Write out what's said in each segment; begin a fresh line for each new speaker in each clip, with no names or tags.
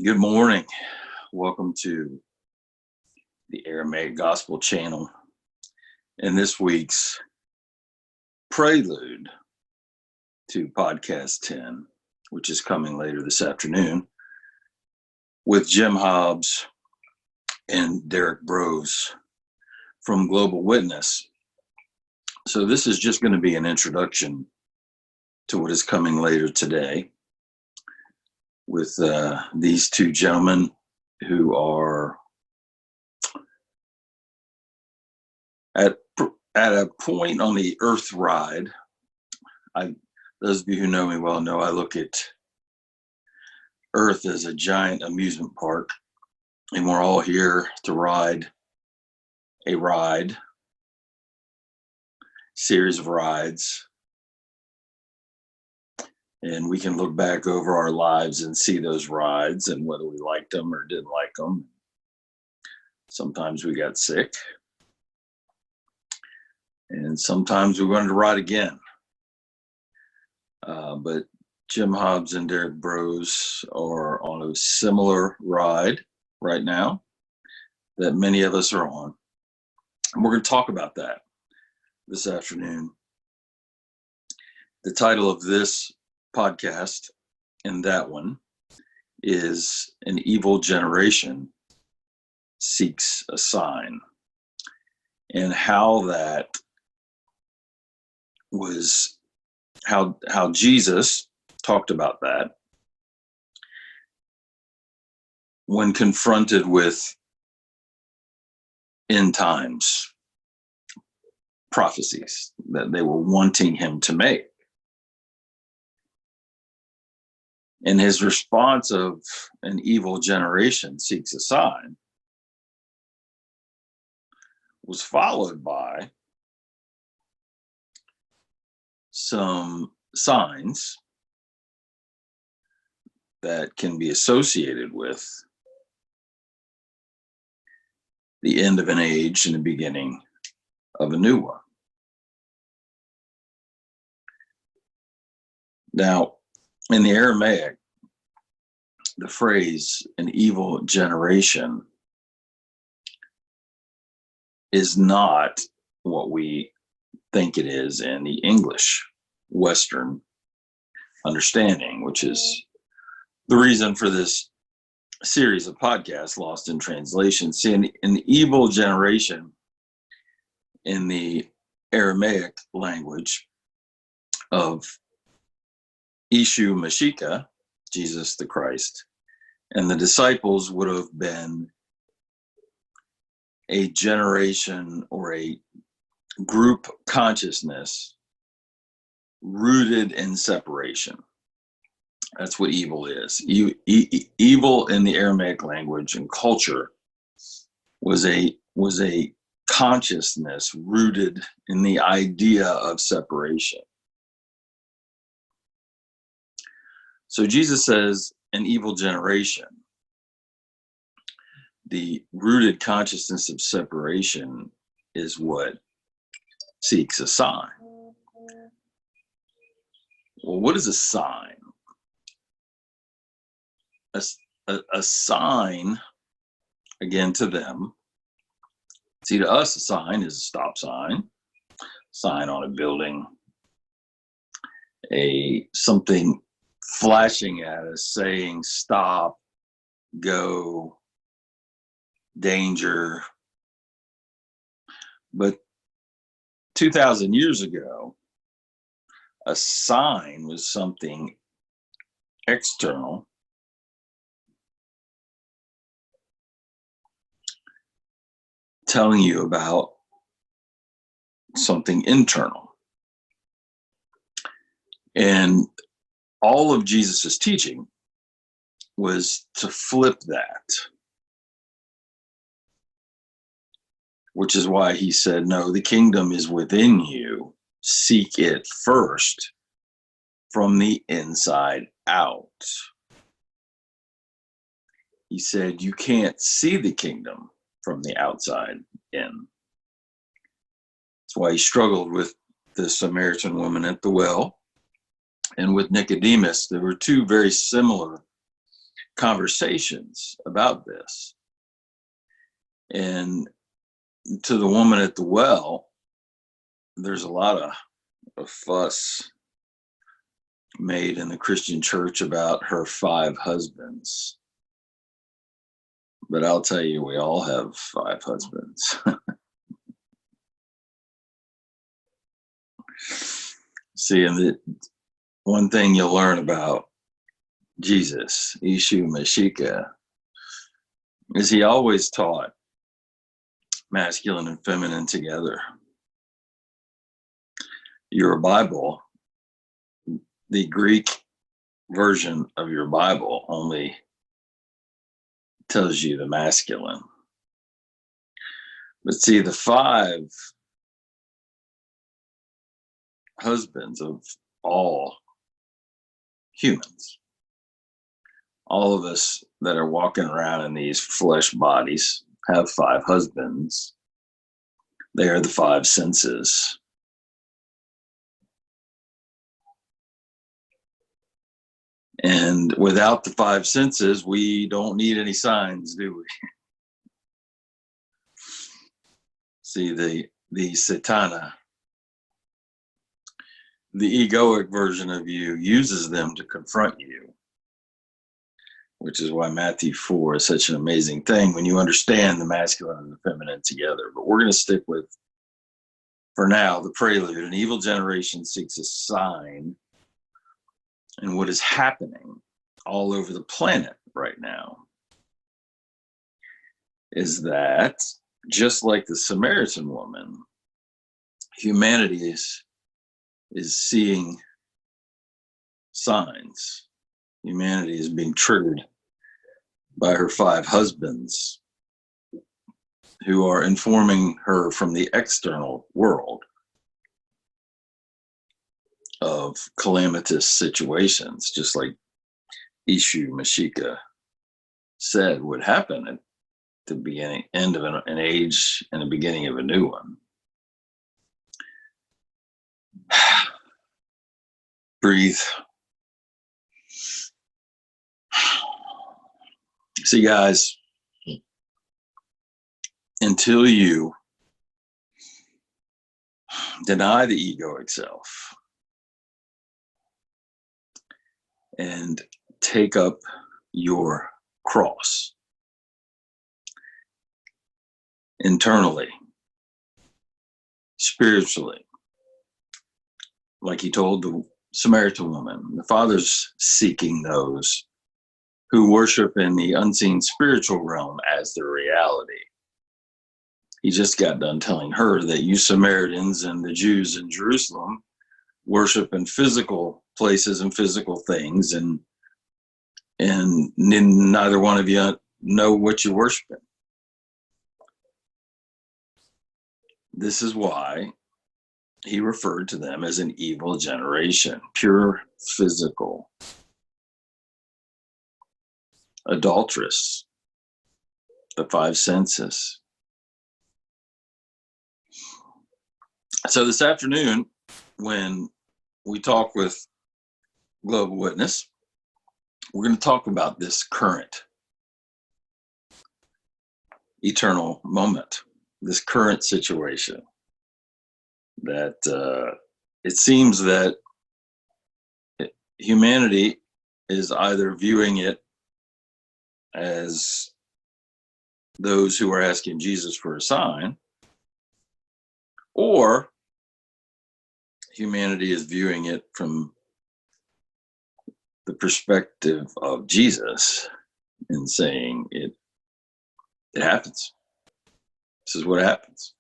Good morning. Welcome to the Aramaic Gospel channel and this week's Prelude to Podcast 10, which is coming later this afternoon with Jim Hobbs and Derek Bros from Global Witness. So this is just going to be an introduction to what is coming later today with these two gentlemen who are at a point on the Earth ride. Those of you who know me well know I look at Earth as a giant amusement park, and we're all here to ride a series of rides, and we can look back over our lives and see those rides and whether we liked them or didn't like them. Sometimes we got sick, and sometimes we wanted to ride again. But Jim Hobbs and Derek Bros are on a similar ride right now that many of us are on. And we're going to talk about that this afternoon. The title of this podcast and that one is An Evil Generation Seeks a Sign, and how that was how Jesus talked about that when confronted with end times prophecies that they were wanting him to make. And his response of an evil generation seeks a sign was followed by some signs that can be associated with the end of an age and the beginning of a new one. Now, in the Aramaic, the phrase an evil generation is not what we think it is in the English Western understanding, which is the reason for this series of podcasts, Lost in Translation. See, an evil generation in the Aramaic language of Ishu Mashiach, Jesus the Christ, and the disciples would have been a generation or a group consciousness rooted in separation. That's what evil is. Evil in the Aramaic language and culture was a consciousness rooted in the idea of separation. So Jesus says an evil generation. The rooted consciousness of separation is what seeks a sign. Well, what is a sign? A sign, again, to them. See, to us, a sign is a stop sign on a building, something flashing at us saying stop, go, danger. But 2,000 years ago, a sign was something external telling you about something internal. And all of Jesus's teaching was to flip that, which is why he said, no, the kingdom is within you. Seek it first from the inside out. He said, you can't see the kingdom from the outside in. That's why he struggled with the Samaritan woman at the well and with Nicodemus. There were two very similar conversations about this. And to the woman at the well, there's a lot of fuss made in the Christian church about her 5 husbands. But I'll tell you, we all have 5 husbands. See, and the one thing you'll learn about Jesus, Yeshu Mashiach, is he always taught masculine and feminine together. Your Bible, the Greek version of your Bible, only tells you the masculine. But see, the 5 husbands of all humans, all of us that are walking around in these flesh bodies, have 5 husbands. They are the 5 senses. And without the 5 senses, we don't need any signs, do we? See, the Satana, the egoic version of you, uses them to confront you, which is why Matthew 4 is such an amazing thing when you understand the masculine and the feminine together. But we're going to stick with, for now, the prelude. An evil generation seeks a sign. And what is happening all over the planet right now is that, just like the Samaritan woman, humanity is seeing signs. Humanity is being triggered by her 5 husbands who are informing her from the external world of calamitous situations, just like Yeshu Mashiach said would happen at the end of an age and the beginning of a new one. Breathe. See, guys, until you deny the egoic self and take up your cross internally, spiritually, like he told the Samaritan woman, the Father's seeking those who worship in the unseen spiritual realm as their reality. He just got done telling her that you Samaritans and the Jews in Jerusalem worship in physical places and physical things, and neither one of you know what you're worshiping. This is why he referred to them as an evil generation, pure physical, adulterous, the 5 senses. So this afternoon, when we talk with Global Witness, we're going to talk about this current eternal moment, this current situation that it seems that humanity is either viewing it as those who are asking Jesus for a sign, or humanity is viewing it from the perspective of Jesus and saying it happens. This is what happens.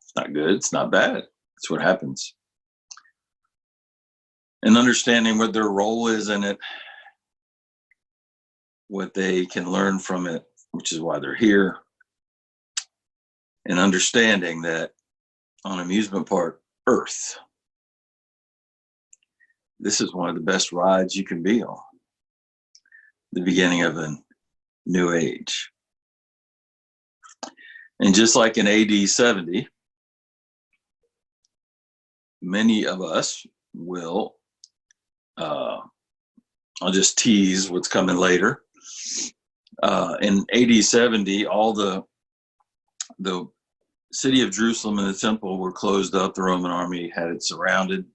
It's not good, it's not bad, it's what happens. And understanding what their role is in it, what they can learn from it, which is why they're here, and understanding that on amusement park Earth, this is one of the best rides you can be on, the beginning of a new age. And just like in AD 70, many of us will I'll just tease what's coming later. In AD 70, all the city of Jerusalem and the temple were closed up. The Roman army had it surrounded.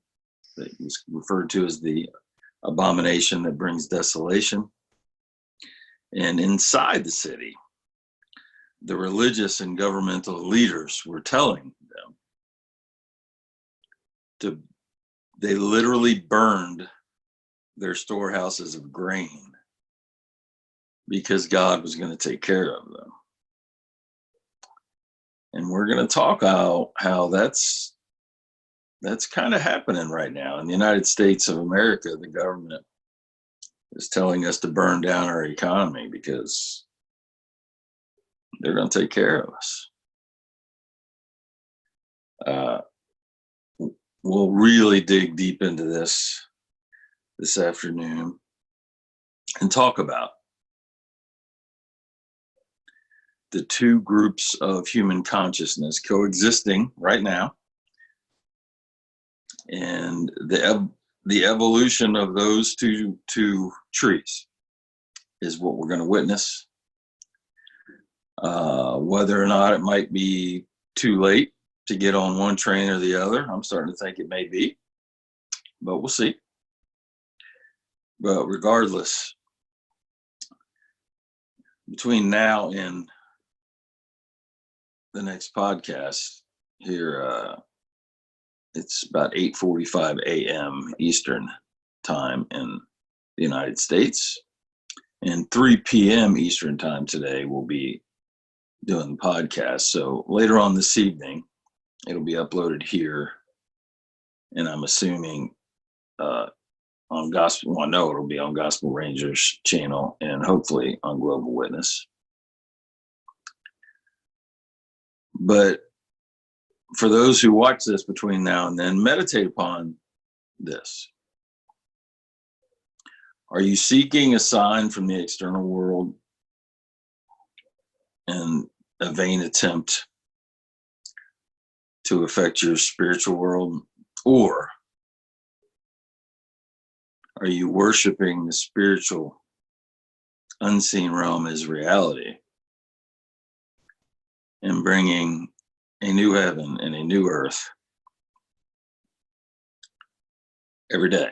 It was referred to as the abomination that brings desolation. And inside the city, the religious and governmental leaders were telling them they literally burned their storehouses of grain because God was going to take care of them. And we're going to talk how that's kind of happening right now in the United States of America. The government is telling us to burn down our economy because they're going to take care of us. We'll really dig deep into this afternoon and talk about the two groups of human consciousness coexisting right now, and the evolution of those two trees is what we're going to witness. Whether or not it might be too late to get on one train or the other, I'm starting to think it may be, but we'll see. But regardless, between now and the next podcast here, it's about 8:45 a.m. Eastern time in the United States, and 3 p.m. Eastern time today we'll be doing the podcast. So later on this evening, it'll be uploaded here, and I'm assuming on Gospel. Well, I know it'll be on Gospel Rangers channel and hopefully on Global Witness. But for those who watch this between now and then, meditate upon this. Are you seeking a sign from the external world in a vain attempt to affect your spiritual world? Or are you worshiping the spiritual unseen realm as reality and bringing a new heaven and a new earth every day,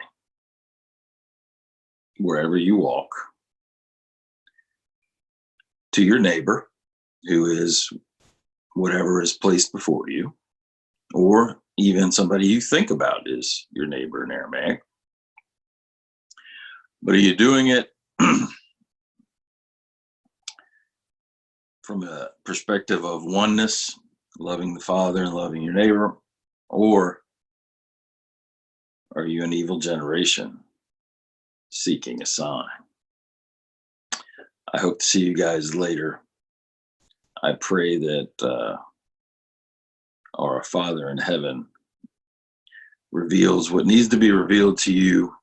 wherever you walk, to your neighbor, who is whatever is placed before you, or even somebody you think about is your neighbor in Aramaic? But are you doing it from a perspective of oneness, loving the Father and loving your neighbor? Or are you an evil generation seeking a sign? I hope to see you guys later. I pray that our Father in heaven reveals what needs to be revealed to you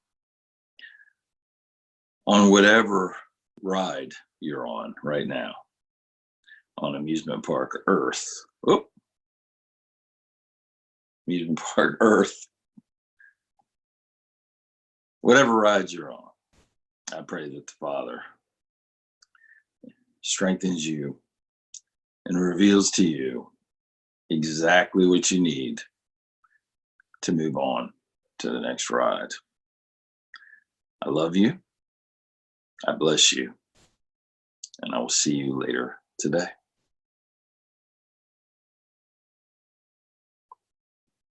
on whatever ride you're on right now on Amusement Park Earth. Oh, Amusement Park Earth. Whatever ride you're on, I pray that the Father strengthens you and reveals to you exactly what you need to move on to the next ride. I love you. I bless you. And I will see you later today.